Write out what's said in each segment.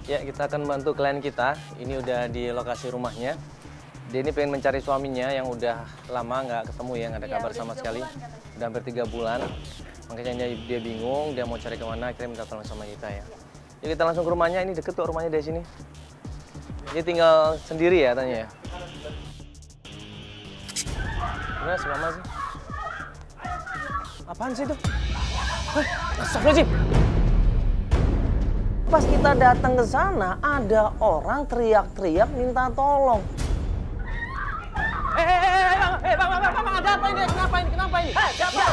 Ya, kita akan bantu klien kita. Ini udah di lokasi rumahnya. Dia ini pengen mencari suaminya yang udah lama nggak ketemu ya, nggak ada kabar sama sekali. Udah hampir 3 bulan. Makanya dia bingung, dia mau cari kemana, akhirnya minta tolong sama kita ya. Jadi kita langsung ke rumahnya, ini deket tuh rumahnya dari sini. Dia tinggal sendiri ya tanya ya. Bener, sebelah mana sih? Apaan sih itu? Astagfirullahaladzim! Pas kita datang ke sana, ada orang teriak-teriak minta tolong. Bang, ada apa ini? Kenapa ini? Siapa?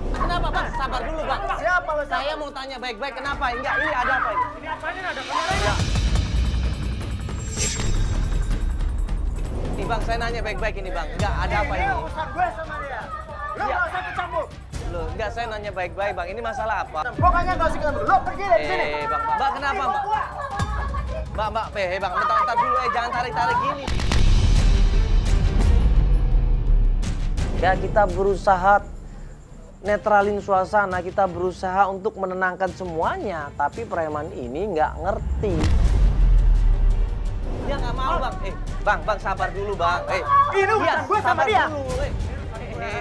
Kenapa, Bang? Sabar dulu, Bang. Siapa? Saya mau tanya baik-baik, kenapa? Enggak, ini ada apa ini? Ini apanya? Ada kameranya? Nih, Bang, saya nanya baik-baik ini, Bang. Enggak, ada apa ini? Ini urusan gue sama dia. Lo nggak usah ikut campur. Loh, enggak, saya nanya baik-baik, Bang. Ini masalah apa? Pokoknya nggak usah ikut campur. Lo pergi dari sini. Bang. Mbak, kenapa, Mbak? Mbak, Bang, bentar dulu, jangan tarik-tarik gini. Ya, kita berusaha netralin suasana, kita berusaha untuk menenangkan semuanya, tapi preman ini nggak ngerti. Dia nggak mau, Bang. Bang, sabar dulu, Bang. Ini urusan gue sama dia.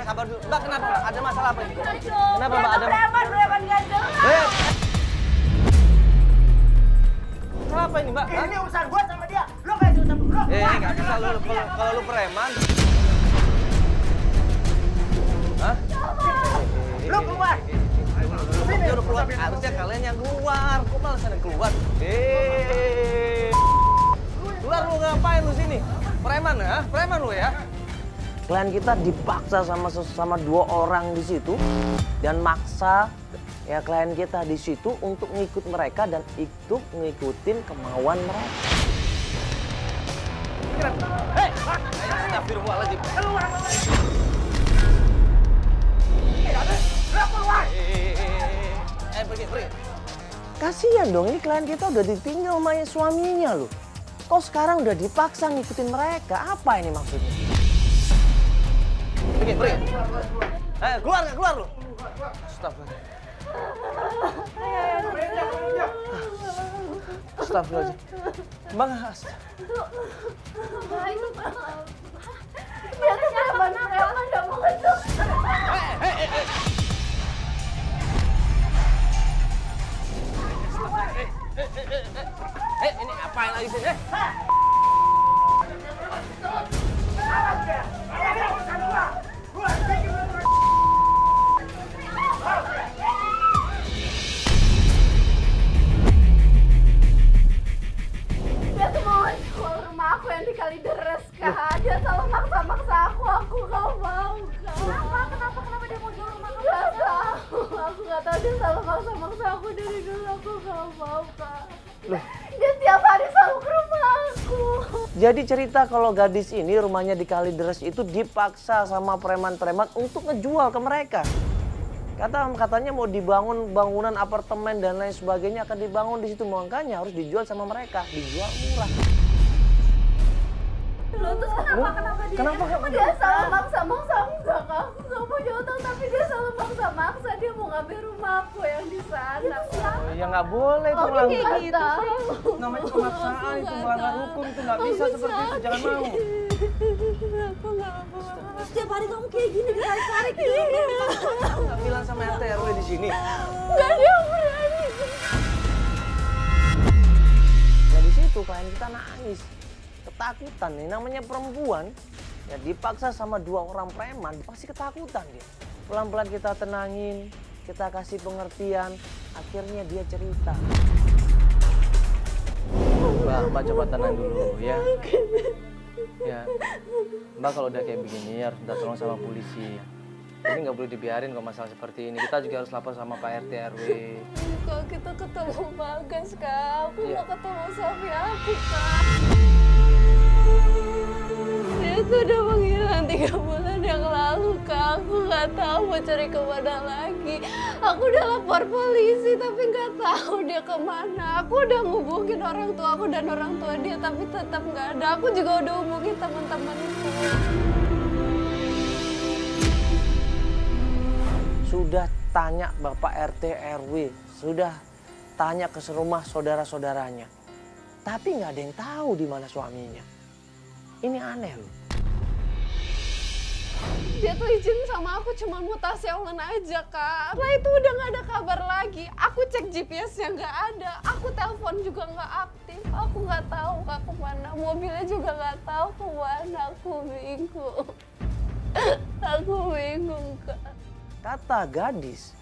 Sabar dulu. Mbak, kenapa, Mbak? Ada masalah apa ini? Kenapa, Mbak? Ada preman nggak jelas. Kenapa ini, Mbak? Ini urusan gue sama dia. Lo nggak ikut campur. Lo Nggak bisa lu, kalau lu preman. Hah? Lo keluar. Dia udah keluar. Harusnya kalian yang keluar. Kok malah sana keluar? Keluar lu, ngapain lu sini? Preman ya? Preman lu ya? Klien kita dipaksa sama 2 orang di situ dan maksa ya klien kita di situ untuk ngikut mereka dan ikut ngikutin kemauan mereka. Hei, astagfirullahaladzim. Keluar. Pergi. Kasihan dong, ini klien kita udah ditinggal sama suaminya loh. Kok sekarang udah dipaksa ngikutin mereka? Apa ini maksudnya? Pergi. Keluar lu. Astagfirullahaladzim. Bang, Dia tuh preman nggak mau ngetuk. Ini apain lagi sih? Dia tuh mau jual rumah aku yang di Kalideres, Kak. Dia selalu maksa-maksa aku nggak mau, Kak. Kenapa dia mau jual rumah aku? Nggak tahu, aku nggak tahu. Dia selalu maksa-maksa aku dari dulu, aku nggak mau, Kak. Loh. Dia tiap hari selalu ke rumah aku. Jadi cerita kalau gadis ini rumahnya di Kalideres itu dipaksa sama preman-preman untuk ngejual ke mereka. Katanya mau dibangun bangunan apartemen dan lain sebagainya akan dibangun di situ, makanya harus dijual sama mereka, dijual murah. Loh, terus kenapa dia? Kenapa? Dia selalu maksa-maksa enggak, Kak. Aku nggak mau jauh, tapi dia selalu maksa-maksa. Dia mau ngambil rumah aku yang di sana. Ya nggak boleh itu Kayak gitu sih. namanya pemaksaan, itu melanggar hukum, itu nggak bisa seperti itu, jangan mau. Aku nggak mau. Setiap hari kamu kayak gini, ditarik-tarik gitu. Kamu nggak bilang sama RT RW di sini? Nggak dia berani. Ya di situ klien kita nangis, ketakutan nih, namanya perempuan ya dipaksa sama 2 orang preman pasti ketakutan dia. Pelan-pelan kita tenangin, kita kasih pengertian, akhirnya dia cerita. Mbak coba tenang dulu ya. Ya, Mbak kalau udah kayak begini harus minta tolong sama polisi. Ini nggak boleh dibiarin kalau masalah seperti ini. Kita juga harus lapor sama Pak RT RW. Kalau kita ketemu Bagas, Kak. Aku Iya. mau ketemu suami aku, Kak. Dia tuh udah menghilang 3 bulan yang lalu, Kak. Aku nggak tahu mau cari kemana lagi. Aku udah lapor polisi, tapi nggak tahu dia kemana. Aku udah ngubungin orang tua aku dan orang tua dia, tapi tetap nggak ada. Aku juga udah hubungin teman-temanku. Sudah tanya Bapak RT RW, sudah tanya ke rumah saudara-saudaranya. Tapi nggak ada yang tahu di mana suaminya. Ini aneh loh. Dia tuh izin sama aku cuma mau taksi online aja, Kak. Setelah itu udah nggak ada kabar lagi. Aku cek GPS-nya nggak ada. Aku telepon juga nggak aktif. Aku nggak tahu Kak kemana. Mobilnya juga nggak tahu kemana. Aku bingung. Aku bingung, Kak. Kata gadis,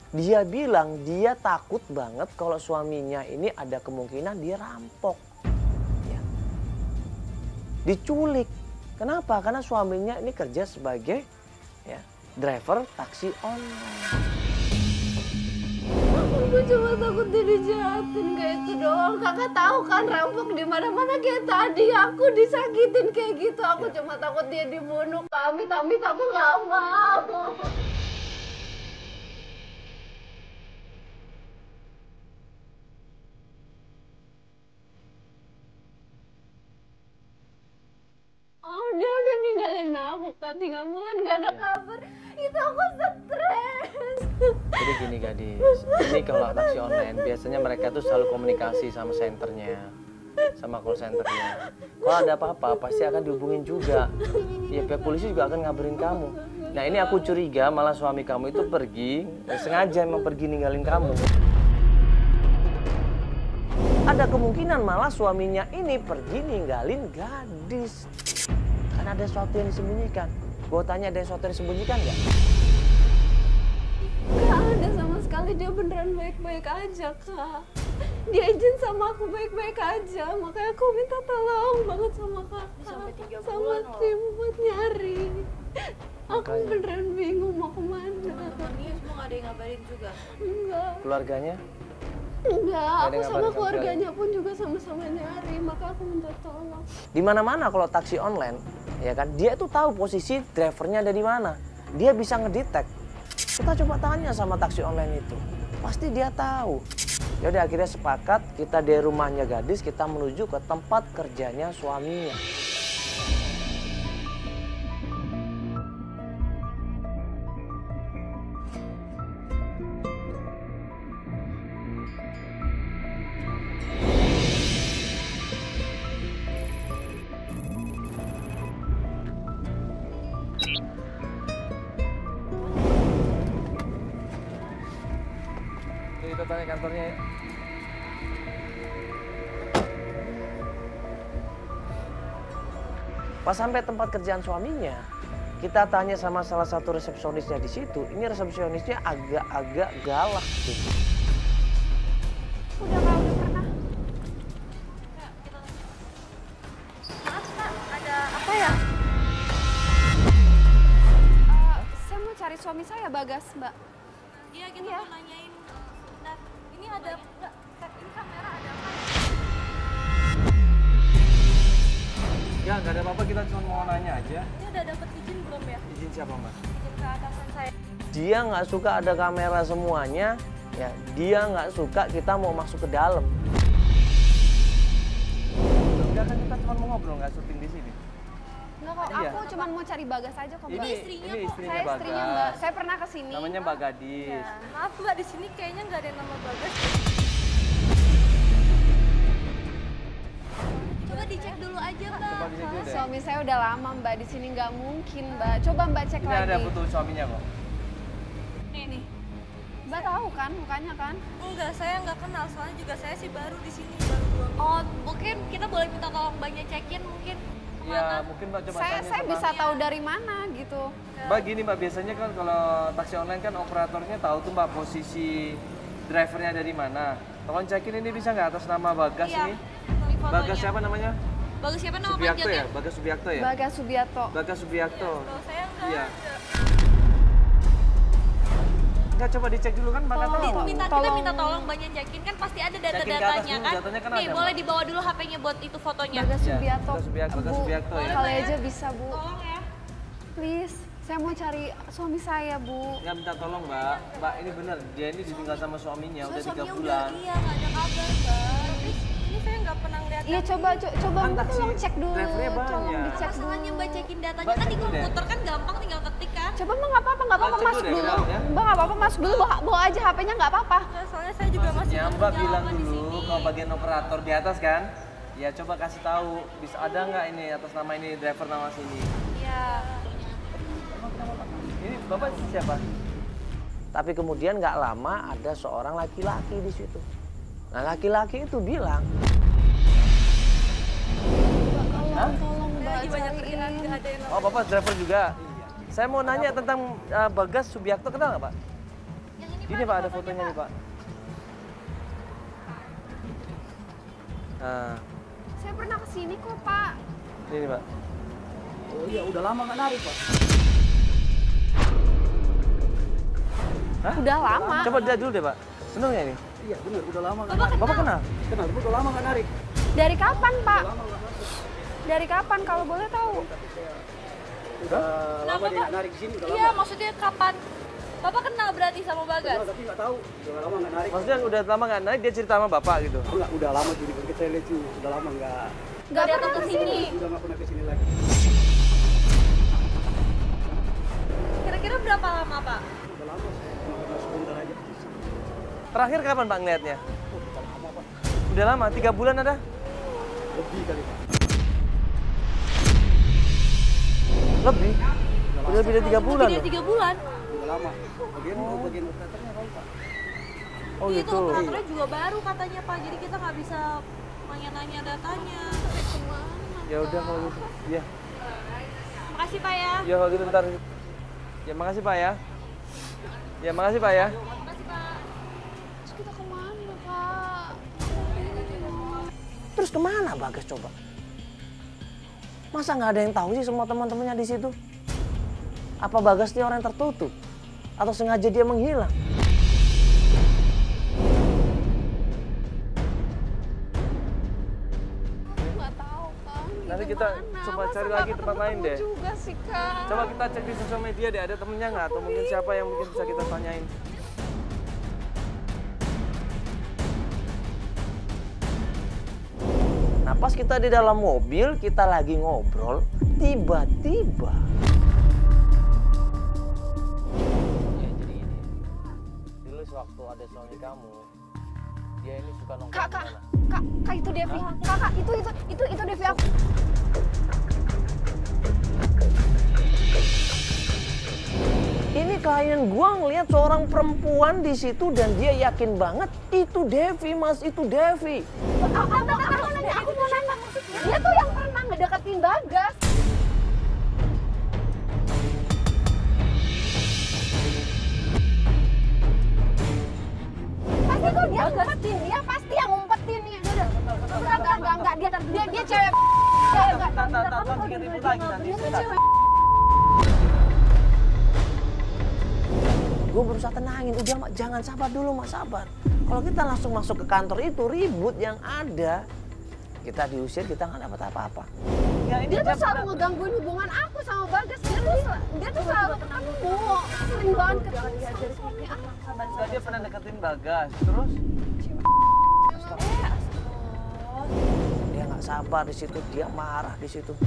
dia bilang dia takut banget kalau suaminya ini ada kemungkinan dia rampok. Ya. Diculik. Kenapa? Karena suaminya ini kerja sebagai driver taksi online. Aku cuma takut dia dijahatin kayak itu doang. Kakak tahu kan rampok di mana-mana kayak tadi. Aku disakitin kayak gitu. Aku cuma takut dia dibunuh. Tapi aku nggak mau. Oh, dia udah ninggalin aku kan 3 bulan gak ada kabar. Itu aku stres. Jadi gini gadis, ini kalau taksi online biasanya mereka tuh selalu komunikasi sama senternya, sama call centernya. Kalau ada apa-apa pasti akan dihubungin juga. Ya pihak polisi juga akan ngabarin kamu. Nah ini aku curiga malah suami kamu itu pergi, sengaja emang pergi ninggalin kamu. Ada kemungkinan malah suaminya ini pergi ninggalin gadis. Karena ada sesuatu yang disembunyikan. Gue tanya ada sesuatu yang disembunyikan nggak? Gak ada sama sekali, dia beneran baik-baik aja, Kak. Dia izin sama aku baik-baik aja, makanya aku minta tolong banget sama Kakak. Sampai 3 sama bulan loh. tim buat nyari. Aku Makanya. beneran bingung mau kemana. Teman-temannya semua nggak ada yang ngabarin juga. Enggak, Keluarganya? enggak. ada Aku yang sama ngabarin sama keluarganya pun juga sama-sama nyari, maka aku minta tolong. Di mana-mana kalau taksi online, ya kan, dia itu tahu posisi drivernya ada di mana. Dia bisa ngedetect. Kita coba tanya sama taksi online itu, pasti dia tahu. Jadi akhirnya sepakat kita dari rumahnya gadis kita menuju ke tempat kerjanya suaminya. Kita tanya kantornya ya. Pas sampai tempat kerjaan suaminya, kita tanya sama salah satu resepsionisnya di situ. Ini resepsionisnya agak-agak galak gitu. Udah Kak, udah pernah. Maaf Pak, ada Apa ya? Saya mau cari suami saya, Bagas, Mbak. Iya kita Iya. mau nanyain. Nah, ini ada enggak? Ini kamera ada apa? Ya nggak ada apa-apa, kita cuma mau nanya aja. Ini udah dapat izin belum ya? Izin siapa mbak? Izin ke atasan saya. Dia nggak suka ada kamera semuanya, ya. Dia nggak suka kita mau masuk ke dalam. Enggak kan kita cuma mau ngobrol, nggak syuting di sini. Enggak kok, Iya. aku cuma mau cari Bagas aja kok, Mbak. Ini istrinya ini kok. istrinya Saya istrinya, Bagas. Mbak. Saya pernah kesini. Namanya Mbak Gadis. Ya, maaf Mbak, di sini kayaknya nggak ada yang nama Bagas. Coba dicek dulu aja Mbak. Coba dicek dulu deh. Suami saya udah lama, Mbak, di sini nggak mungkin, Mbak. Coba Mbak cek Ini lagi. ada foto suaminya kok. Nih. Mbak tahu kan mukanya kan? Enggak, saya nggak kenal. Soalnya juga saya sih baru di sini, baru 2 minggu. Oh, mungkin kita boleh minta tolong Mbaknya cekin mungkin Ya kemana? mungkin mbak coba Saya tanya saya sama- bisa tahu dari mana gitu. Mbak gini mbak, biasanya kan kalau taksi online kan operatornya tahu tuh mbak posisi drivernya ada di mana. Tolong cekin ini bisa nggak atas nama Bagas Iya, ini? di fotonya. Bagas siapa namanya? Bagus siapa nama Subiakto panjangnya? ya? Bagas Subiakto ya? Bagas Subiakto. Bagas Subiakto. Kalau saya enggak Iya. ada. Enggak, coba dicek dulu kan mbak kan Tolong. tahu. Kita Tolong. minta tolong Mbaknya cekin kan pasti ada Cekin ke atas data-datanya dulu, kan. datanya kan Nih, ada, boleh Mbak. dibawa dulu HP-nya buat itu fotonya. Bagas Iya, Subiakto. Bagas Subiakto, Bagas Bu, Subiakto ya. kali aja bisa, Bu. Tolong ya. Please, saya mau cari suami saya, Bu. Nggak minta tolong mbak. Mbak ini bener, dia ini ditinggal sama suaminya udah 3 Suaminya bulan. iya nggak ada kabar Mbak. Terus ini saya nggak pernah ngeliat. Iya, coba coba Kan Mbak taksi tolong cek dulu. drivernya Tolong banyak. dicek dulu. Masalahnya Mbak cekin datanya Mbak kan di cek dulu deh. komputer kan gampang tinggal ketik kan. Coba Mbak nggak apa-apa Mbak cek masuk dulu deh, dulu. Mbak, ya. Mbak nggak apa-apa, masuk dulu, bawa aja HP-nya, nggak apa-apa. Nah, soalnya saya juga masih Ya Mbak bilang perjalanan di dulu sini. kalau bagian operator di atas kan. Ya coba kasih tahu, bisa ada nggak ini atas nama ini driver nama sini. Iya. Ini Bapak siapa? Tapi kemudian nggak lama ada seorang laki-laki di situ. Nah laki-laki itu bilang, Tolong Mbak, Lagi banyak cariin. kerjaan, nggak ada yang Oh Bapak driver juga? Saya mau nanya tentang Bagas Subiakto, kenal nggak Pak? yang ini Ini Pak ada fotonya nih Pak. Nah, Saya pernah kesini kok, Pak. ini Pak. Oh iya, udah lama nggak narik, Pak. Hah? Udah lama. Coba lihat dulu deh Pak. Benar nggak ini? Iya, benar, udah lama nggak Bapak narik. Bapak kenal? Kenal, udah lama nggak narik. Dari kapan, Pak? Dari kapan kalau boleh tahu? Udah lama Bapak? dia nggak narik di sini, udah Iya, lama. maksudnya kapan? Bapak kenal berarti sama Bagas? Kenal, tapi nggak tahu, udah lama nggak narik. Maksudnya udah lama nggak naik, dia cerita sama Bapak gitu? Enggak, udah lama jadi kita lihat sini, udah lama nggak Nggak datang pernah ke sini. udah nggak pernah kesini lagi. Kira-kira berapa lama, Pak? Udah lama, cuma pernah sebentar aja. Terakhir kapan Pak ngeliatnya? Udah lama, 3 bulan ada? Lebih kali, Pak. Lebih? Udah lebih dari 3 bulan Lebih loh? dari 3 bulan. Udah lama. Bagian operatornya tahu, Pak. Oh Itu gitu? operatornya juga baru katanya, Pak. Jadi kita nggak bisa nanya-nanya datanya. Ya udah kalau gitu. Iya. Makasih, Pak ya. Ya kalau gitu ntar. Ya makasih Pak ya. Ya makasih Pak ya. Makasih, Pak. Terus kita kemana, Pak? terus kemana Bagas coba? Masa nggak ada yang tahu sih semua teman-temannya di situ? Apa Bagas dia orang yang tertutup? Atau sengaja dia menghilang? Aku nggak tahu, Kang. Nanti Di kita mana? coba Masa cari nggak lagi tempat lain ketemu-ketemu deh. juga sih, Kang. Coba kita cek di sosial media deh, ada temennya nggak? Atau mungkin siapa yang mungkin bisa kita tanyain. Nah pas kita di dalam mobil, kita lagi ngobrol, tiba-tiba Ya jadi ini, dulu sewaktu ada suami kamu, dia ini suka nongkrong Kak, di Kak, mana? Kak, itu Devi. Kak, itu Devi aku. ini klien gua ngelihat seorang perempuan di situ dan dia yakin banget itu Devi mas, itu Devi. Aku mau nanya, dia tuh yang pernah ngedeketin Bagas. Pasti kok dia ngumpetin, dia pasti yang ngumpetin nih. Enggak, dia cewek. Tantan bikin ribut lagi nanti. Dia tuh cewek. Gue berusaha tenangin, udah Mak, jangan sabar dulu Mak, sabar. Kalau kita langsung masuk ke kantor itu ribut yang ada, kita diusir, kita nggak dapat apa-apa. Ya ini Dia tuh selalu ngegangguin hubungan aku sama Bagas. Dia tuh selalu ketemu, sering banget ketemu. dia pernah deketin Bagas, terus Dia nggak sabar di situ, dia marah di situ,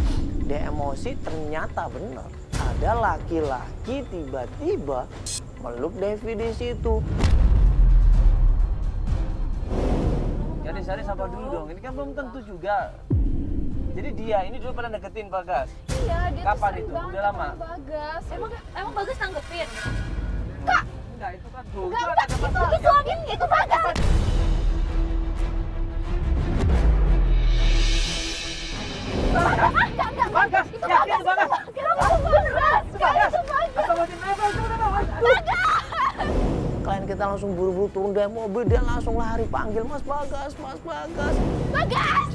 dia emosi. Ternyata benar ada laki-laki tiba-tiba meluk Devi di situ. jadi Sari sabar dulu dong. Ini kan belum tentu juga. Jadi dia ini dulu pernah deketin Bagas. Iya, dia Kapan tuh sering itu? banget Udah lama? ketemu Bagas. Emang Bagas nanggepin? Kak, Enggak, itu kan enggak, itu suaminya, itu Bagas. Enggak, Bagas, itu yakin Bagas. Bagas? Kira itu Bagas. Kira itu Bagas. Klien kita langsung buru-buru turun dari mobil, dia langsung lari panggil Mas Bagas, Mas Bagas. Bagas.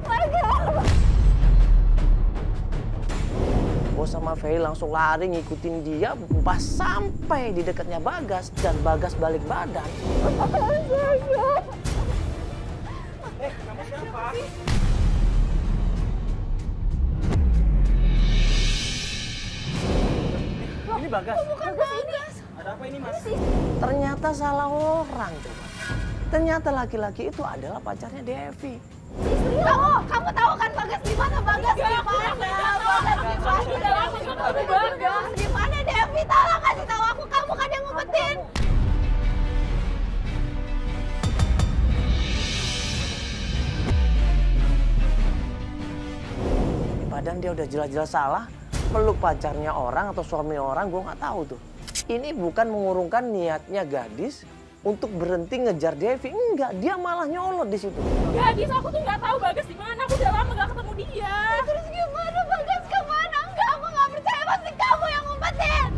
Bagas. Bos sama Fei langsung lari ngikutin dia pas sampai di dekatnya Bagas dan Bagas balik badan. Ini Bagas. Bukan Bagas. Ada apa ini, Mas? Ternyata salah orang coba. Ternyata laki-laki itu adalah pacarnya Devi. Kamu tahu kan Bagas di mana? Bagas di mana? Bagas di mana? Bagas di mana? Devi, tolong kasih tahu aku. Kamu kan dia udah jelas-jelas salah. Peluk pacarnya orang atau suami orang, gue nggak tahu tuh. Ini bukan mengurungkan niatnya gadis untuk berhenti ngejar Devi. Enggak, dia malah nyolot di situ. Gadis, aku tuh nggak tahu Bagas di mana. Aku udah lama nggak ketemu dia. Terus gimana Bagas kemana? Enggak, aku nggak percaya pasti kamu yang ngumpetin.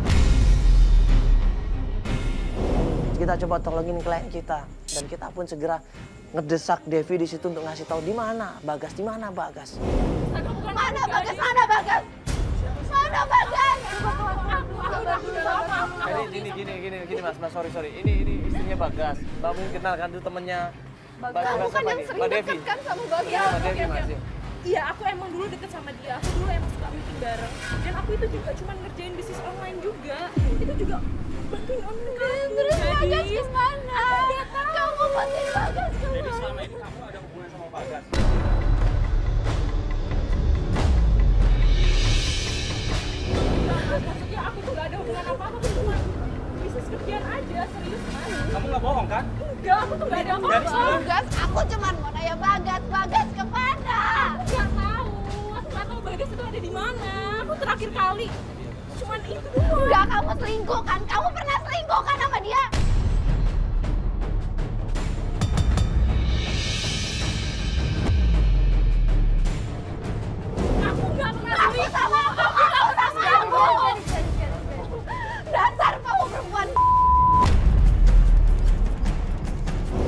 Kita coba tolongin klien kita dan kita pun segera ngedesak Devi di situ untuk ngasih tahu di mana Bagas, di mana Bagas. Mana Bagas? Mana Bagas? Mana Bagas? Gini mas, sorry. Ini istrinya Bagas. Mbak mungkin kenalkan dulu temennya Bagas Kamu kan apa yang nih? sering Mbak deket Devi. kan sama Bagas. Temennya Mbak Devi mas. Iya, aku emang dulu deket sama dia. Aku dulu emang suka meeting bareng. Dan aku itu juga cuma ngerjain bisnis online juga. Itu juga bantuin online. Terus Bagas kemana? Kamu ngumpetin Bagas kemana? Jadi selama ini kamu ada hubungan sama Bagas? Maksudnya aku tuh gak ada hubungan apa-apa. Aku cuma bisnis kerjaan aja, serius mas. Kamu nggak bohong kan? Enggak, aku tuh gak ada apa-apa. Bagas, aku cuma mau nanya Bagas. Bagas kemana? Aku nggak tahu. Aku nggak tahu Bagas itu ada di mana. Aku terakhir kali cuman itu doang. Enggak, kamu selingkuh kan? Kamu pernah selingkuh kan sama dia? Aku nggak pernah Aku selingkuh. sama kamu, kamu sama aku. Dasar kamu perempuan.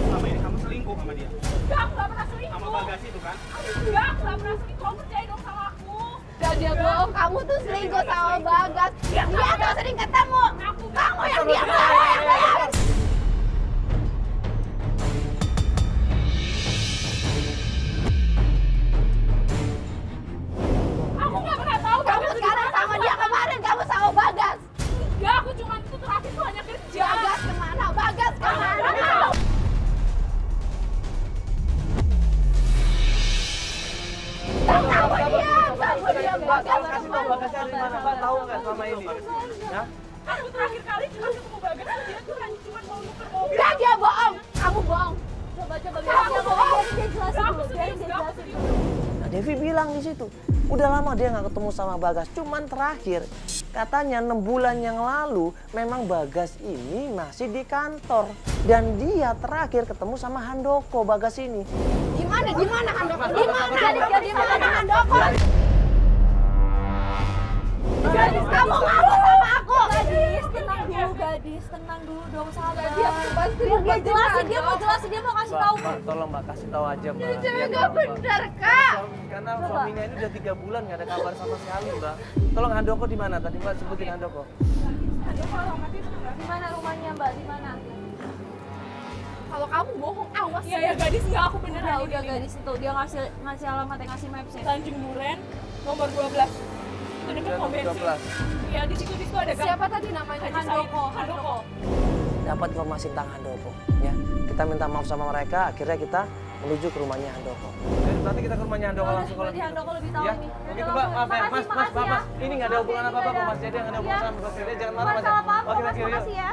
Selama ini kamu selingkuh sama dia? Enggak, aku nggak pernah selingkuh. Sama Bagas itu kan? Enggak, aku nggak pernah selingkuh. Kamu percaya dong sama aku. Dan dia bohong, kamu tuh selingkuh sama Bagas. Dia tuh sering ketemu. Kamu yang diam, kamu yang diam. Aku nggak pernah tahu. Kamu sekarang sama dia, kemarin kamu sama Bagas. Enggak, aku cuma itu terakhir tuh hanya kerja. Bagas kemana? Bagas kemana? Kamu diam, kamu diam. Bagas Kasih tahu Bagasnya ada di mana? Mbak tahu nggak selama ini? Ya? Aku terakhir kali cuma ketemu Bagas, dia tuh hanya cuma mau nuker mobil. Enggak, dia bohong. Kamu bohong. Coba Kamu bohong. dia jelasin dulu, biarin dia Aku jelasin. serius. Nah, Devi bilang di situ, udah lama dia nggak ketemu sama Bagas. Cuman terakhir, katanya 6 bulan yang lalu, memang Bagas ini masih di kantor. Dan dia terakhir ketemu sama Handoko, Bagas ini. Di mana Handoko? Di mana Handoko? Gadis, kamu ngaku sama aku. Gadis, tenang dulu dong sabar. Dia pasti Dia jelasin, dia mau jelasin, dia mau kasih tahu. Mbak, tolong Mbak kasih tahu aja Mbak. Cewek gak bener, Kak. Karena suaminya ini udah 3 bulan nggak ada kabar sama sekali Mbak. Tolong Handoko di mana? Tadi Mbak sebutin Handoko. Di mana rumahnya Mbak? Di mana? Kalau kamu bohong, awas. Iya ya gadis, nggak aku beneran. Udah gadis itu dia ngasih alamatnya, ngasih mapsnya. Tanjung Duren, nomor 12. Itu dekat pom bensin. 12. Iya, di situ ada gang. Siapa tadi namanya? Handoko. Dapat informasi tentang Handoko. Ya, kita minta maaf sama mereka, akhirnya kita menuju ke rumahnya Handoko. Jadi berarti kita ke rumahnya Handoko langsung kalau Berarti gitu. Handoko lebih tahu Ya, ini. begitu Mbak. Maaf ya, Mas. Ini nggak ada hubungan apa-apa kok Mas. Jadi nggak ada hubungan sama Mas. Jadi jangan marah Mas. Salah paham, Oke, Mas. yuk. Makasih ya.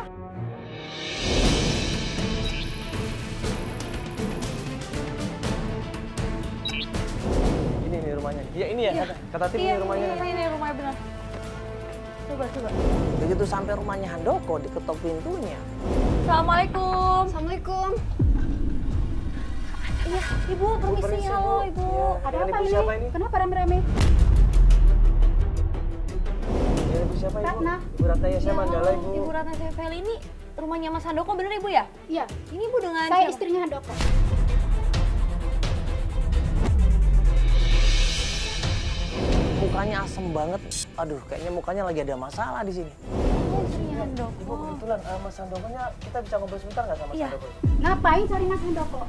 Ini nih rumahnya. Iya ini ya. Kata tim ini rumahnya. Ini rumahnya benar. Coba. Begitu sampai rumahnya Handoko, diketok pintunya. Assalamualaikum. Assalamualaikum. Iya, Ibu, permisi. permisi, Halo, Bu. Ibu. Iya. Ada Ini apa ibu ini? siapa ini? Kenapa rame-rame? Ini ibu siapa Ibu? Ratna. Ibu Ratna ya, saya Mandala Ibu. Ibu Ratna Sefeli ini rumahnya Mas Handoko bener Ibu ya? Iya, Ini Ibu dengan saya siapa? istrinya Handoko. Mukanya asem banget. Aduh, kayaknya mukanya lagi ada masalah di sini. Oh, istrinya Handoko. Ibu kebetulan Mas Handokonya kita bisa ngobrol sebentar nggak sama Mas Iya. Handoko? Ngapain cari Mas Handoko?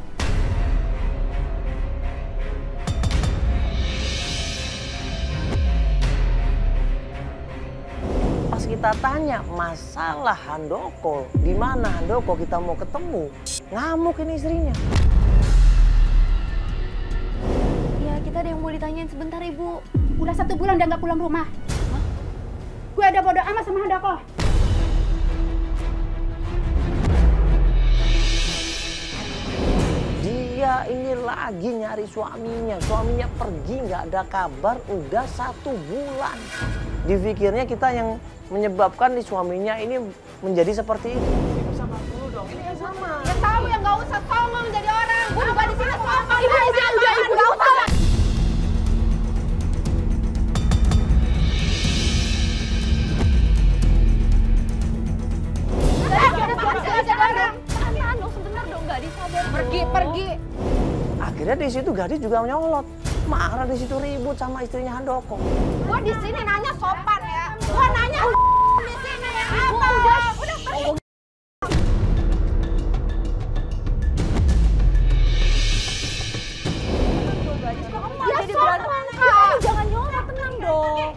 Pas kita tanya masalah Handoko, di mana Handoko kita mau ketemu, ngamuk ini istrinya. Iya, kita ada yang mau ditanyain sebentar Ibu. Udah 1 bulan dia nggak pulang rumah. Gue ada bodo amat sama Handoko. Dia ini pagi nyari suaminya. Suaminya pergi nggak ada kabar udah 1 bulan. Dipikirnya kita yang menyebabkan di suaminya ini menjadi seperti itu. Ibu sama dulu dong. Ini kan sama. Ya tahu ya nggak usah songong jadi orang. Gue juga di sini songong. Ibu udah ibu nggak usah. Tahan dong sebentar dong, nggak disadar. Pergi. Akhirnya di situ Gadis juga nyolot. Marah di situ ribut sama istrinya Handoko. Gue di sini nanya sopan ya. Gue nanya di sini ya. Apa? Udah pergi. Ya sopan kak. Jangan nyolot, tenang dong.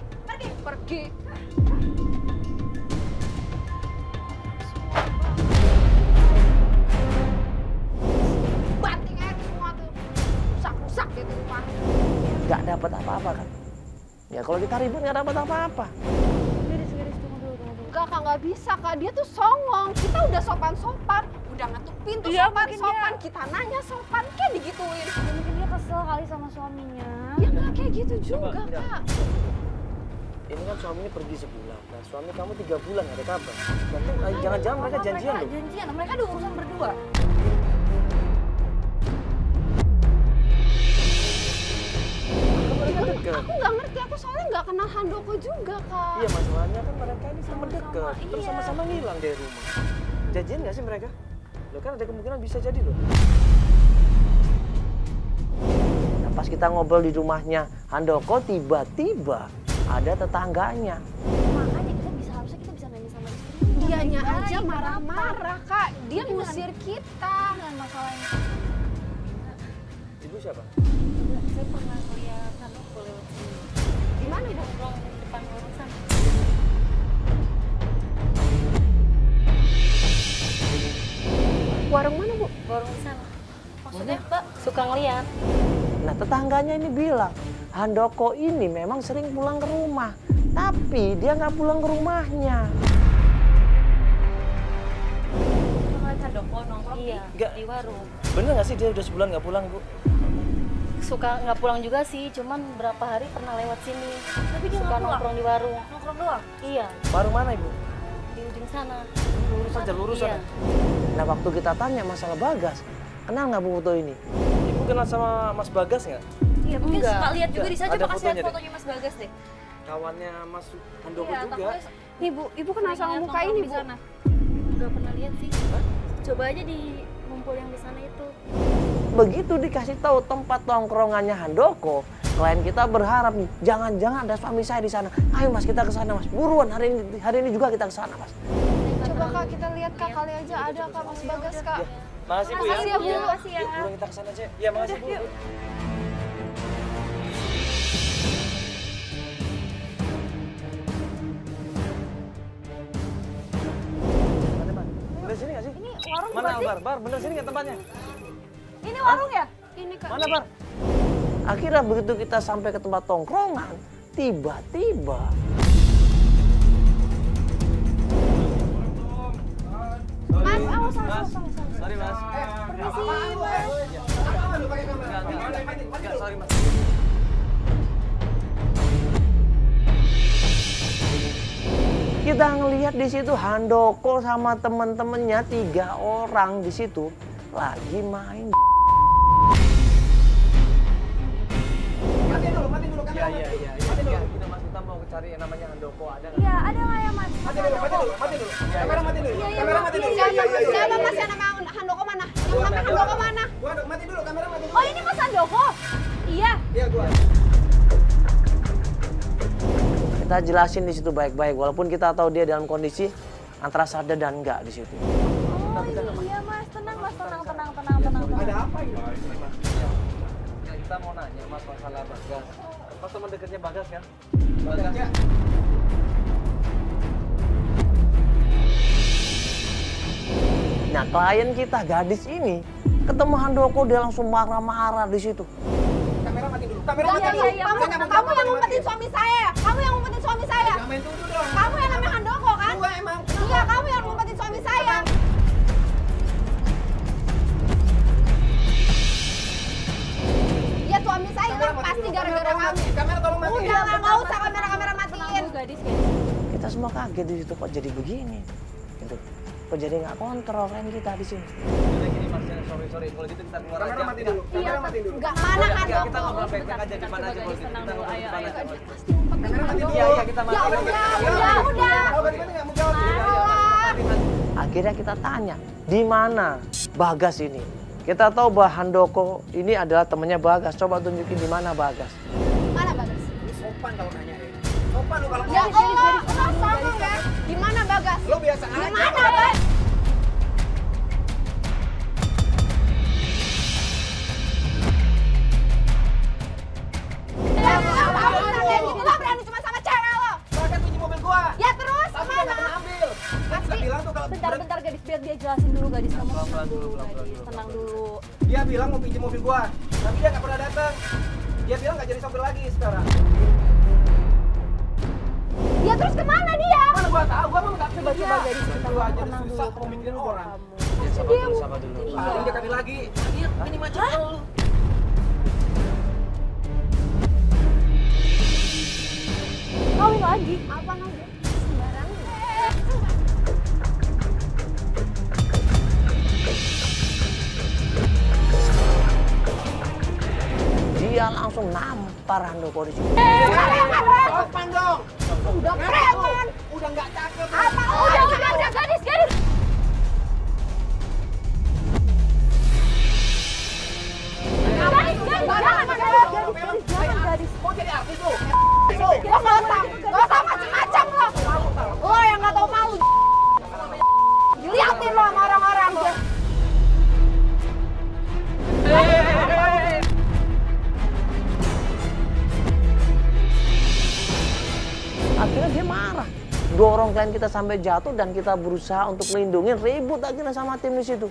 Pergi. Banting aja semua tuh. Rusak gitu rumah. Nggak dapat apa-apa kan? Ya kalau kita ribut nggak dapat apa-apa. Garis tunggu dulu. Enggak kak, nggak bisa kak. Dia tuh songong. Kita udah sopan-sopan. Udah ngetuk pintu sopan-sopan. Kita nanya sopan. Kayak digituin. Mungkin dia kesel kali sama suaminya. Ya nggak kayak gitu juga kak. Ini kan suaminya pergi sebulan. Nah suami kamu 3 bulan nggak ada kabar. Jangan-jangan mereka janjian loh. Janjian, mereka ada urusan berdua. Aku nggak ngerti, aku soalnya nggak kenal Handoko juga kak. Iya masalahnya kan mereka ini sama dekat. Terus iya. sama-sama ngilang dari rumah. Janjian nggak sih mereka? Loh kan ada kemungkinan bisa jadi loh. Nah pas kita ngobrol di rumahnya Handoko tiba-tiba ada tetangganya. Makanya harusnya kita bisa nanya sama istrinya. Dianya aja marah-marah kak. Dia ngusir kita. Dengan masalahnya. Ibu siapa? Saya pernah lihat Handoko lewat sini. Gimana bu? Nongkrong di depan warung sana. Warung mana bu? Warung sana. Maksudnya Mbak suka ngeliat. Nah tetangganya ini bilang Handoko ini memang sering pulang ke rumah. Tapi dia nggak pulang ke rumahnya. Ngeliat Handoko nongkrong di warung. Bener nggak sih dia udah sebulan nggak pulang bu? Suka nggak pulang juga sih, cuman berapa hari pernah lewat sini. Tapi dia suka nongkrong di warung. Nongkrong doang? Iya, Warung mana ibu? di ujung sana. Lurus aja, lurus Iya. aja. Nah waktu kita tanya masalah Bagas, kenal nggak bu foto ini? Ibu kenal sama Mas Bagas nggak? Iya, mungkin Enggak. suka lihat juga di sana. Ada Coba kasih fotonya lihat deh. fotonya Mas Bagas deh. Kawannya Mas Handoko Iya, juga. takutnya Ibu kenal sama muka nongkrong ini di bu? sana. Nggak pernah lihat sih. Coba aja di ngumpul yang di sana itu. Begitu dikasih tahu tempat tongkrongannya Handoko, klien kita berharap nih, jangan-jangan ada suami saya di sana. Ayo mas kita ke sana mas, buruan hari ini juga kita ke sana mas. Coba kak kita lihat kak, kali aja ada kak Mas Bagas kak. Makasih bu ya. Makasih ya, Bu. Makasih ya. Yuk buruan kita ke sana aja. Iya makasih bu. Bener sini nggak sih? Ini warung Mana bukan sih? Bar? Bener sini nggak tempatnya? Ini warung ya? Ini kak. Mana Bar? Akhirnya begitu kita sampai ke tempat tongkrongan, tiba-tiba Mas, awas. Sorry mas. Permisi mas. Enggak, sorry mas. kita ngelihat di situ Handoko sama temen-temennya 3 orang di situ lagi main. Matiin dulu kamera. Iya. Kita mas kita mau cari yang namanya Handoko, ada nggak? Iya, ada nggak ya Mas? Mati dulu. Kamera mati dulu. Kamera mati dulu. Siapa mas yang nama Handoko mana? Yang nama Handoko mana? Gua mati dulu, kamera mati dulu. Oh, ini Mas Handoko? Iya. Iya, gua. Kita jelasin di situ baik-baik walaupun kita tahu dia dalam kondisi antara sadar dan enggak di situ. Oh iya Mas, tenang Mas, tenang. Ada apa ini? Ya, kita mau nanya mas masalah Bagas. Mas teman dekatnya Bagas kan? Bagas ya. Nah klien kita gadis ini ketemu Handoko dia langsung marah-marah di situ. Kamera mati dulu. Kamera mati dulu. Iya, Kamu yang ngumpetin suami saya. Kamu yang ngumpetin suami saya. Jangan main tuduh dong. Kamu yang namanya Handoko kan? Gua emang. Iya, kamu yang ngumpetin suami saya. semua kaget di situ, kok jadi begini, gitu. Kok jadi nggak kontrol kan kita di sini. Udah gini Mas, sorry. Kalau gitu kita keluar Kamera aja. mati dulu. Kamera mati dulu. Enggak mana kan Kita ngobrol baik-baik aja di mana aja kalau gitu. tenang Kita dulu, ngobrol di ayo, mana ayo. aja. Kamera mati dulu. Iya, kita mati. Ya udah. Kalau bagaimana nggak mau jawab? Akhirnya kita tanya, di mana Bagas ini? Kita tahu bahwa Handoko ini adalah temannya Bagas. Coba tunjukin di mana Bagas. Mana Bagas? Lu sopan kalau nanya ya. Sopan lu kalau Ya ngomong. Allah, sama ya. Di mana Bagas? Lu biasa Di aja. mana Bagas? Lo berani cuma sama cewek lo? Bagas kunci mobil gua. Ya terus Tapi dia nggak kemana? pernah ambil. Kan bisa bilang tuh kalau Bentar gadis, biar dia jelasin dulu gadis. Kamu Pelan-pelan tenang dulu dulu, pelan-pelan gadis, dulu. tenang dulu. dia bilang mau pinjam mobil gua, tapi dia nggak pernah datang. Dia bilang nggak jadi sopir lagi sekarang. Ya terus kemana dia? Mana gua tahu, gua mau nggak Coba gadis, Lu aja tenang dulu. susah kalau mikirin orang. Ya, sabar dulu. Paling dia kali lagi. Ini macam lu. Kawin lagi. Apa lagi? Sembarangan. Dia langsung nampar Handoko di situ. Sopan dong. Udah preman. Udah nggak cakep. Apa udah gadis. Jangan gadis. Mau jadi artis lu? Gak usah macem-macem lo. Lo yang gak tau malu. Diliatin lo sama orang-orang. Akhirnya dia marah, dorong klien kita sampai jatuh dan kita berusaha untuk melindungi, ribut akhirnya sama tim di situ.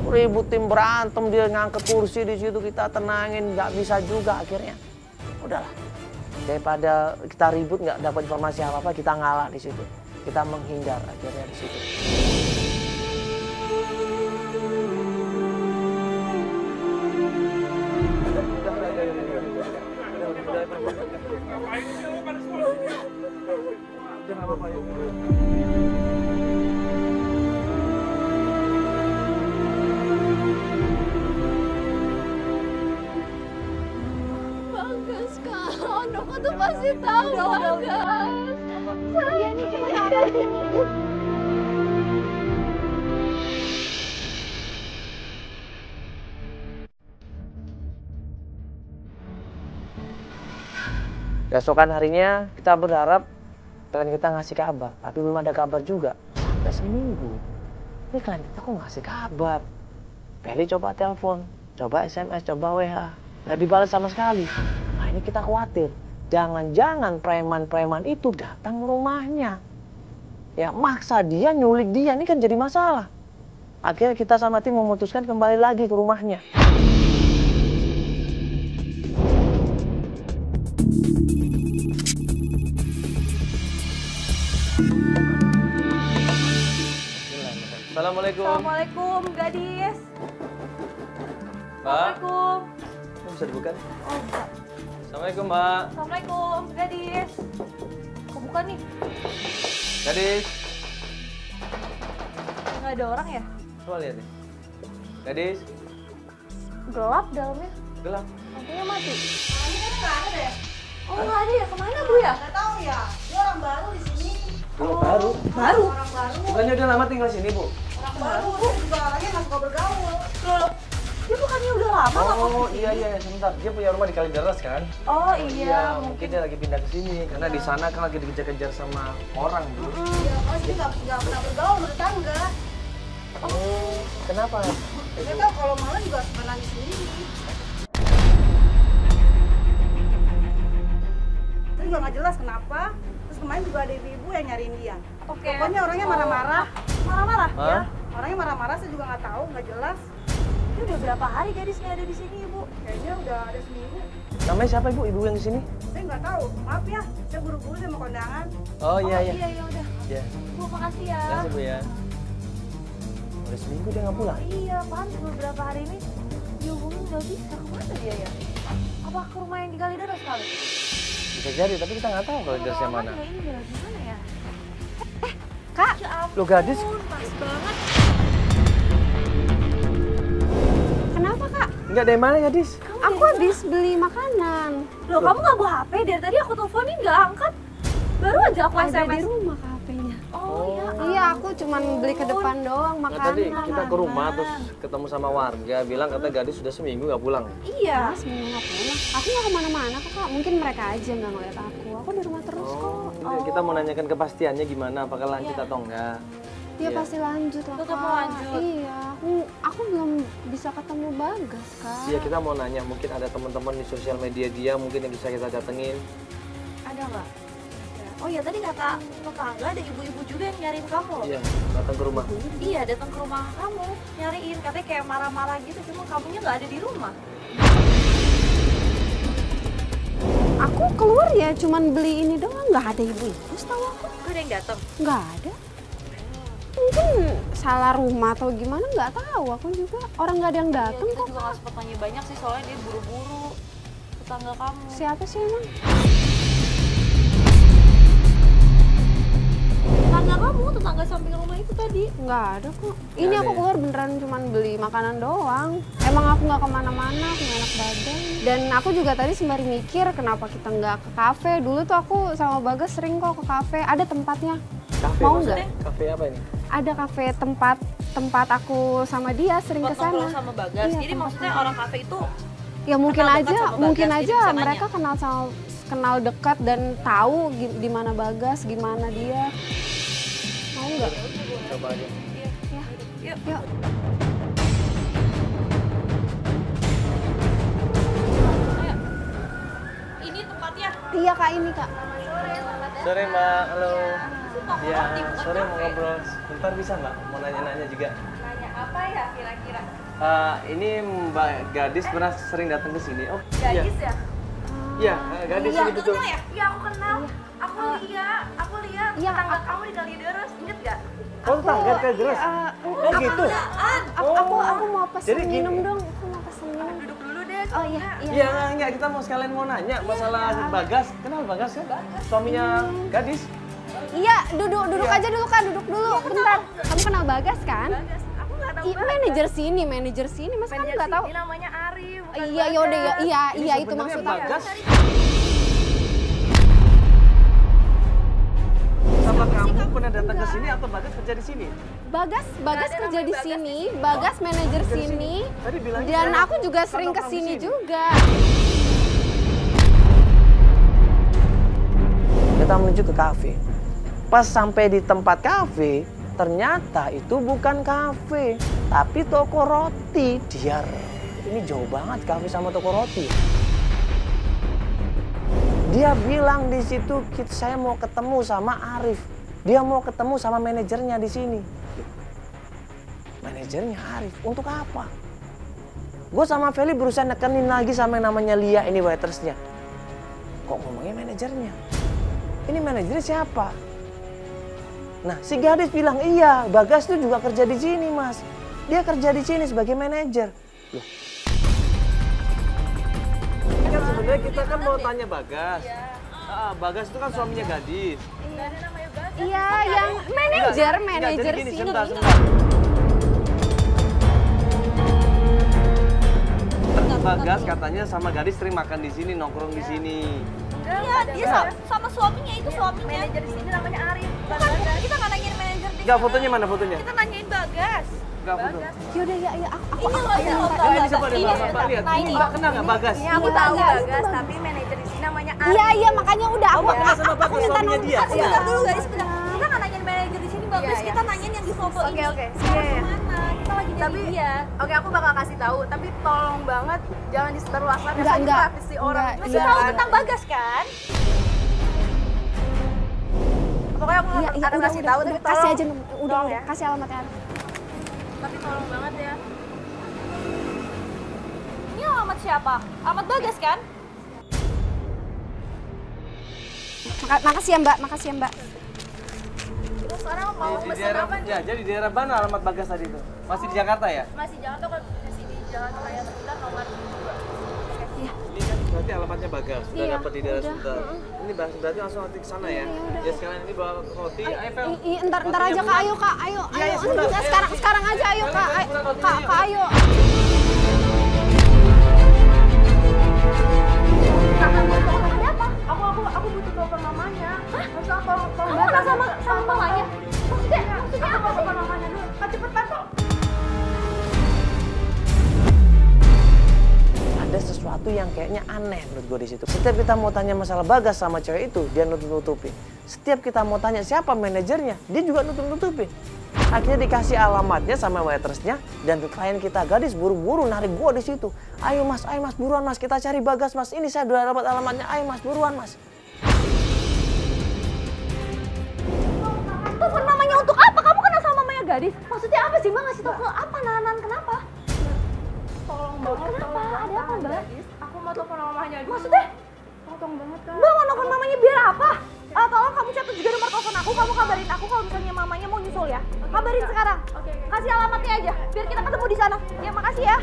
Ribut tim berantem, dia ngangkat kursi di situ, kita tenangin, nggak bisa juga akhirnya. Udahlah, daripada kita ribut nggak dapat informasi apa-apa, kita ngalah di situ. Kita menghindar akhirnya di situ. Bagas kak, Handoko tuh pasti tahu Bagas. Saya ini cuma ada sini. Besokan harinya kita berharap klien kita ngasih kabar, tapi belum ada kabar juga. Udah seminggu, ini klien kita kok ngasih kabar. Feli coba telepon, coba SMS, coba WA, nggak dibalas sama sekali. Nah ini kita khawatir, jangan-jangan preman-preman itu datang ke rumahnya. Ya maksa dia, nyulik dia, ini kan jadi masalah. Akhirnya kita sama tim memutuskan kembali lagi ke rumahnya. Assalamualaikum. Assalamualaikum gadis. Mbak, Assalamualaikum. bisa dibuka? Oh bisa. Assalamualaikum, Mbak. Assalamualaikum gadis. Kok buka nih? Gadis, Nggak ada orang ya? coba lihat nih. Gadis, Gelap dalamnya. gelap. Lampunya mati. Ini kan nggak ada deh. Oh nggak ada ya? Kemana Bu ya? Nggak tahu ya. Dia orang baru di sini. Belum baru. Baru. Orang baru. Bukannya udah lama tinggal sini, Bu? Orang baru. Dia juga orangnya nggak suka bergaul. Loh, dia bukannya udah lama nggak Oh iya sebentar. Dia punya rumah di Kalideres kan? Oh iya, mungkin dia lagi pindah ke sini karena di sana kan lagi dikejar-kejar sama orang, Bu. Ya, oh, dia nggak pernah bergaul bertangga. Oh, kenapa? Dia tahu kalau malam juga suka nangis sendiri. Itu juga nggak jelas kenapa. Terus kemarin juga ada ibu-ibu yang nyariin dia. Oke. Pokoknya orangnya marah-marah. Marah-marah? Hah? Ya, orangnya marah-marah. Saya juga nggak tahu, nggak jelas. Ini udah berapa hari gadis nggak ada di sini, Ibu? Kayaknya udah ada seminggu. Namanya siapa ibu? Ibu yang di sini? Saya nggak tahu. Maaf ya, saya buru-buru sama kondangan. Oh iya iya. Iya, ya udah. Ya. Bu, makasih ya. Terima kasih Bu ya. Udah seminggu dia nggak pulang. Iya, pantas beberapa hari ini dihubungin nggak bisa. Kemana dia ya? Apa ke rumah yang di Kalideres kali? Bisa jadi, tapi kita nggak tahu kalau dari mana. Ya ini dia gimana ya? Kak, Ya ampun, Lo gadis. pas banget. kenapa Kak? Enggak dari mana gadis? Aku habis beli makanan. Loh, kamu nggak bawa HP? Dari tadi aku teleponin nggak angkat. Baru aja aku Ada di SMS. rumah Kak HP-nya. Oh, iya. Iya, aku cuman beli ke depan doang Nah, makanan. tadi kita ke rumah terus ketemu sama warga bilang kata gadis sudah seminggu nggak pulang. Iya. Mas, seminggu nggak pulang. Aku nggak kemana-mana kok Kak. Mungkin mereka aja nggak ngeliat aku. Aku di rumah terus kok. Iya, kita mau nanyakan kepastiannya gimana, apakah lanjut atau enggak. Dia Iya. pasti lanjut lah Tetap Kak. mau lanjut. Iya, aku belum bisa ketemu Bagas Kak. Iya, kita mau nanya mungkin ada teman-teman di sosial media dia mungkin yang bisa kita datengin. Ada nggak? Oh iya, tadi kata tetangga ada ibu-ibu juga yang nyariin kamu loh. Iya, datang ke rumah. Iya, datang ke rumah kamu nyariin, katanya kayak marah-marah gitu, cuma kamunya nggak ada di rumah. Aku keluar ya cuman beli ini doang. Nggak ada ibu-ibu setahu aku. Gak ada yang datang. Nggak ada. Mungkin salah rumah atau gimana nggak tahu. Aku juga orang nggak ada yang datang Kita kok. juga nggak sempat tanya banyak sih, soalnya dia buru-buru tetangga kamu. Siapa sih emang? Tetangga kamu, tetangga samping rumah itu tadi. Nggak ada kok. Ini ada aku ya? keluar beneran cuman beli makanan doang. Emang aku nggak kemana-mana, aku nggak enak badan. Dan aku juga tadi sembari mikir kenapa kita nggak ke kafe. Dulu tuh aku sama Bagas sering kok ke kafe. Ada tempatnya. Kafe Mau maksudnya? Kafe apa ini? Ada kafe tempat aku sama dia sering ke Buat nongkrong sana. sama Bagas. Iya, Jadi tempat maksudnya orang kafe itu Ya mungkin Kenal dekat aja, sama Bagas, mungkin jadi aja bisa nanya. mereka kenal dekat dan tahu di mana Bagas, gimana dia. Mau nggak? Coba aja. Yuk. ini tempatnya. Iya Kak, ini Kak. Sore Mbak, halo. Iya, sore mau ngobrol. Bentar bisa Mbak? Mau nanya-nanya juga. Nanya apa ya kira-kira? Ini Mbak Gadis pernah sering datang ke sini. Oh, Gadis ya? Iya, Gadis ini betul. Kenal ya? Iya, aku kenal. Aku lihat Iya, tetangga kamu di Kalideres, inget gak? Oh, tetangga ke Gres. Oh, gitu. Aku mau pesen Jadi gini. minum dong. Aku mau pesen minum. Duduk dulu deh. Oh iya, iya. Iya, enggak, kita mau sekalian mau nanya masalah Bagas. Kenal Bagas ya? Suaminya Gadis. Iya, duduk aja dulu Kak, duduk dulu. Bentar. Kamu kenal Bagas kan? Bagas, aku nggak tahu. Manajer sini. Masa kamu nggak tahu? Ini namanya Arif. bukan Iya, yaudah ya. Bagas. Iya, itu sebenarnya maksud aku. Bagas sama kamu pernah datang ke sini atau Bagas kerja di sini? Bagas ada kerja namanya di Bagas sini, Bagas manajer kerja di sini. sini. Tadi bilangnya Dan saya aku juga sering ke nongkrong sini di sini. juga. Kita menuju ke kafe. Pas sampai di tempat kafe, ternyata itu bukan kafe, tapi toko roti. Diar, ini jauh banget kafe sama toko roti. Dia bilang di situ, saya mau ketemu sama Arif. Dia mau ketemu sama manajernya di sini. Manajernya Arif, untuk apa? Gue sama Feli berusaha nekenin lagi sama yang namanya Lia, ini waitersnya. Kok ngomongnya manajernya? Ini manajernya siapa? Nah, si Gadis bilang, iya, Bagas tuh juga kerja di sini, Mas. Dia kerja di sini sebagai manajer. Loh, Kan sebenarnya kita kan mau tanya Bagas. Bagas itu kan suaminya Gadis. Nggak ada namanya Bagas. Iya, yang manajer Enggak, jadi gini, sini. sebentar. Bagas katanya sama Gadis sering makan di sini, nongkrong di sini. Iya, dia sama suaminya itu suaminya. Manajer di sini namanya Arif. Bukan, kita nggak nanyain manajer di Enggak, fotonya mana fotonya? Kita nanyain Bagas. Enggak foto. Yaudah, ya, aku Ini loh ya. Ini coba deh Mbak lihat. Ini Mbak kenal nggak Bagas? Ini aku tahu Bagas, tapi manajer di sini namanya Arif. Iya, makanya udah aku Mbak kenal sama Bagas, suaminya dia? Sebentar dulu guys, sebentar. Kita nggak nanyain manajer di sini Bagas, kita nanyain yang di foto ini. Oke. Sekarang kemana? Kita lagi nyari dia. Oke, aku bakal kasih tahu, tapi tolong banget jangan disebarluaskan. Enggak, Ini enggak. privasi orang. Enggak, Masih iya. tahu tentang Bagas kan? Pokoknya aku Iya, akan kasih tahu, tapi kasih tolong. aja, udah, ya. kasih alamatnya. Tapi tolong banget ya. alamat siapa? Alamat Bagas kan? Makasih ya Mbak, makasih ya Mbak. Terus sekarang mau pesen apa nih? Ya, jadi di daerah mana alamat Bagas tadi itu? Masih di Jakarta ya? Masih Jakarta kan, masih di Jalan Raya Sekitar nomor 2. Ini kan berarti alamatnya Bagas, sudah Iya, dapat di daerah udah. sekitar. Ini berarti langsung nanti ke sana ya? Ya sekarang ini bawa roti, ayo Fel. Ntar aja Kak, ayo Kak, ayo. Sekarang aja ayo Kak, Kak ayo. Ada apa? Aku butuh telepon mamanya. Hah? Kamu kenal sama mamanya? Maksudnya apa sih? Telepon mamanya dulu. Cepetan kok. Ada sesuatu yang kayaknya aneh menurut gue di situ. Setiap kita mau tanya masalah Bagas sama cewek itu, dia nutup-nutupin. Setiap kita mau tanya siapa manajernya, dia juga nutup-nutupin. Akhirnya dikasih alamatnya sama waitressnya, dan klien kita gadis buru-buru narik gue di situ. Ayo mas, buruan mas, kita cari Bagas mas. Ini saya udah dapat alamatnya, ayo mas, buruan mas. Telepon mamanya untuk apa? Kamu kenal sama mamanya gadis? Maksudnya apa sih Mbak ngasih tau ke apa? Nanan kenapa? Tolong banget, Kenapa? Ada apa Mbak? Aku mau telepon mamanya dulu. Maksudnya? Tolong banget kan. Mbak mau nelfon mamanya biar apa? Tolong kamu catat juga nomor telepon aku, kamu kabarin aku kalau misalnya mamanya mau nyusul ya. Kabarin sekarang. Kasih alamatnya aja, biar kita ketemu di sana. Ya makasih ya.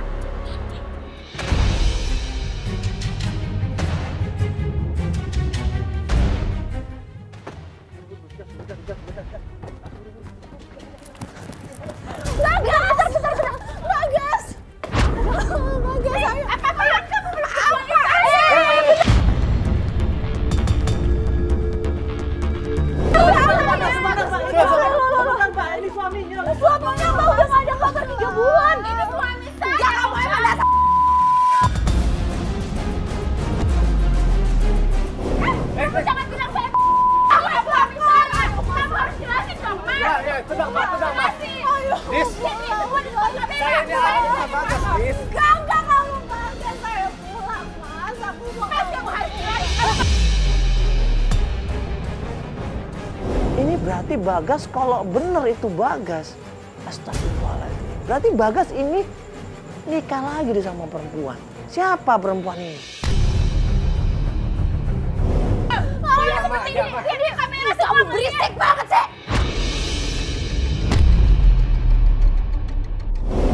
Bagas, bentar. Bagas. Bagas, ayo. Kamu belum Suaminya Mbak udah gak ada kabar 3 bulan. Ini suami saya. Kamu emang dasar. Kamu jangan bilang saya. Kamu yang suami saya. Kamu harus jelasin dong, Mas. Ya, tenang Mbak, tenang Mbak. Dis. Saya ini alamatnya Bagas, Dis. Enggak kamu Bagas. Saya pulang, Mas. Aku mau. Mas, kamu harus jelasin. Ini berarti Bagas, kalau bener itu Bagas, astagfirullahaladzim. Berarti Bagas ini nikah lagi deh sama perempuan. Siapa perempuan ini? Dia seperti ini. Dia kamera semua. Kamu berisik banget sih.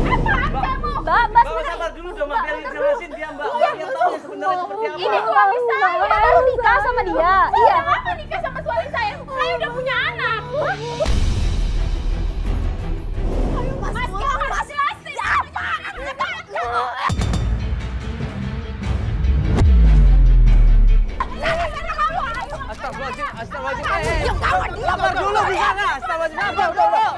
Apaan kamu? Mbak, Sabar dulu dong, Mbak. Biar jelasin dia, Mbak. Biar tahu ya sebenarnya seperti apa. ini suami saya. Baru nikah sama dia. Iya. Apa nikah sama suami saya? Saya udah punya anak. Ayo Mas, kamu harus jelasin. Apaan? Astagfirullahaladzim. Sabar dulu di sana. Astagfirullahaladzim.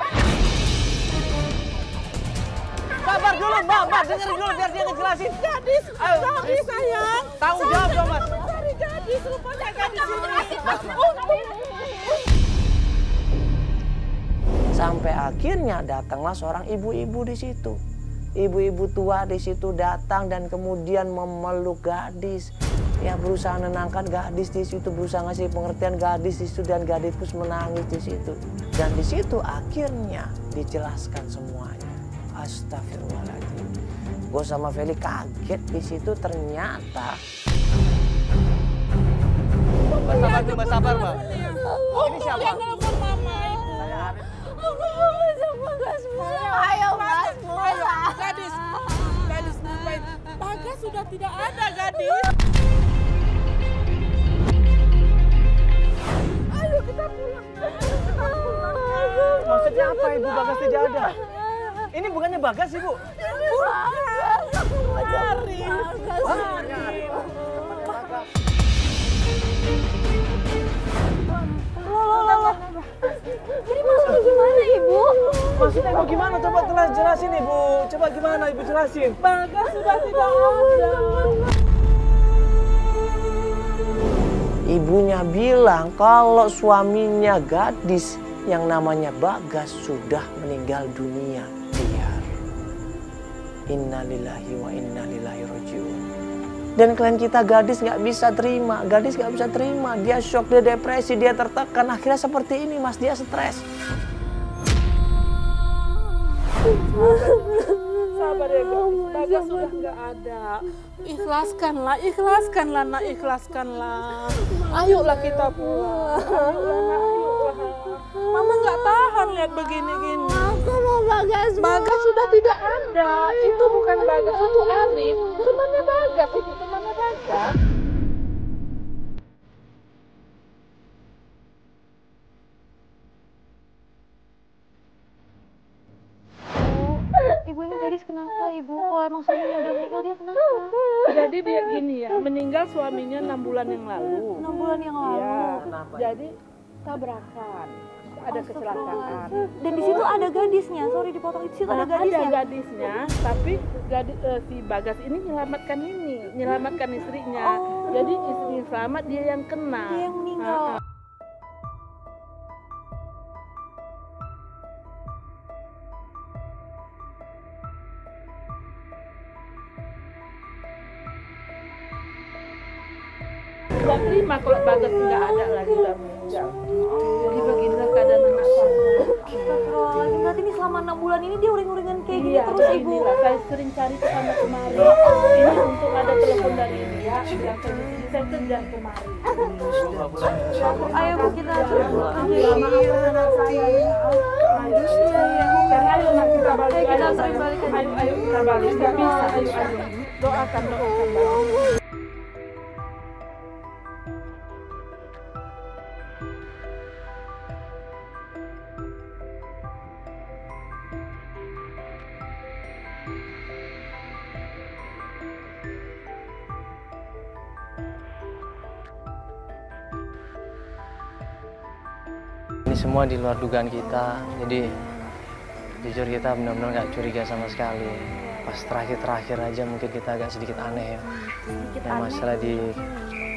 Sabar dulu, Mbak. Dengerin dulu biar dia ngejelasin. Gadis, sorry sayang. Tanggung jawab dong, Mas. Cari gadis, rupanya gadis ini. Sampai akhirnya datanglah seorang ibu-ibu di situ. Ibu-ibu tua di situ datang dan kemudian memeluk gadis. Ya berusaha menenangkan gadis di situ, berusaha ngasih pengertian gadis di situ, dan gadis terus menangis di situ. Dan di situ akhirnya dijelaskan semuanya. Astagfirullahaladzim. Gue sama Feli kaget di situ ternyata. Mbak, sabar, Mbak. Ini siapa? Yang nelfon mama itu. Ayo Mas, pulang. Gadis, ngapain? Bagas sudah tidak ada, gadis. Ayo kita pulang. Maksudnya apa Ibu Bagas tidak ada? Ini bukannya Bagas, Ibu? Aku mau cari. Jadi maksudnya gimana Ibu? Maksudnya Ibu gimana? Coba jelasin, Ibu. Coba gimana Ibu jelasin? Bagas sudah tidak ada. Ibunya bilang kalau suaminya gadis yang namanya Bagas sudah meninggal dunia. Innalillahi wa innalillahi rajiun. Dan klien kita gadis nggak bisa terima, dia shock, dia depresi, dia tertekan, akhirnya seperti ini Mas, dia stres. sabar ya gadis. Bagas sudah nggak ada. Ikhlaskanlah, ikhlaskanlah nak, ikhlaskanlah. Ayolah kita pulang. Ayolah. Mama nggak tahan lihat begini-gini. Aku mau Bagas. Bagas sudah tidak ada. Itu bukan Bagas, itu Arif. Temannya Bagas, itu temannya Bagas. Ibu ini gadis kenapa ibu? Kalau emang suaminya udah meninggal dia kenapa? Jadi dia gini ya, meninggal suaminya 6 bulan yang lalu. 6 bulan yang lalu. Iya. Jadi tabrakan, ada kecelakaan. Dan di situ ada gadisnya. Sorry dipotong, di situ ada gadisnya. Ada gadisnya, tapi si Bagas ini menyelamatkan istrinya. Jadi istrinya selamat, dia yang kena. Dia yang meninggal. Tidak terima kalau Bagas nggak ada lagi dan meninggal. Jadi beginilah keadaan anak saya. Astagfirullahaladzim, berarti ini selama 6 bulan ini dia uring-uringan kayak gini Iya, terus ibu. inilah, saya sering cari ke sana kemari. Ini untuk ada telepon dari dia, bilang saya di sini, saya kerja kemari. Ayo Bu, kita Maafkan anak saya ya. Ayo nak kita balik. Kita sering balik. Ayo kita balik. Nggak bisa, ayo. Doakan balik. Ini semua di luar dugaan kita, jadi jujur kita benar-benar nggak curiga sama sekali. Pas terakhir aja mungkin kita agak sedikit aneh ya. Yang masalah di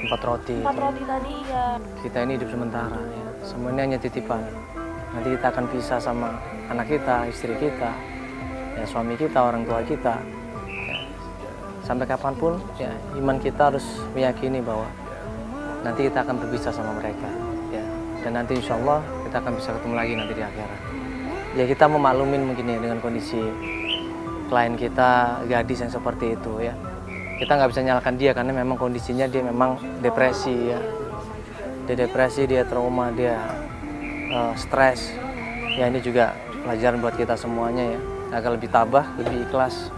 tempat roti. Tempat roti tadi ya. Kita ini hidup sementara ya, semuanya hanya titipan. Nanti kita akan pisah sama anak kita, istri kita, ya suami kita, orang tua kita. Ya. Sampai kapanpun ya iman kita harus meyakini bahwa nanti kita akan berpisah sama mereka. Ya. Dan nanti insya Allah kita akan bisa ketemu lagi nanti di akhirat. Ya kita memaklumin mungkin ya dengan kondisi klien kita, gadis yang seperti itu ya. Kita nggak bisa nyalakan dia karena memang kondisinya dia memang depresi ya. Dia depresi, dia trauma, dia stres. Ya ini juga pelajaran buat kita semuanya ya. Agar lebih tabah, lebih ikhlas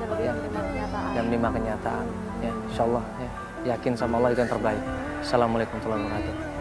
dan menerima kenyataan. Ya, insya Allah ya. Yakin sama Allah itu yang terbaik. Assalamualaikum warahmatullahi wabarakatuh.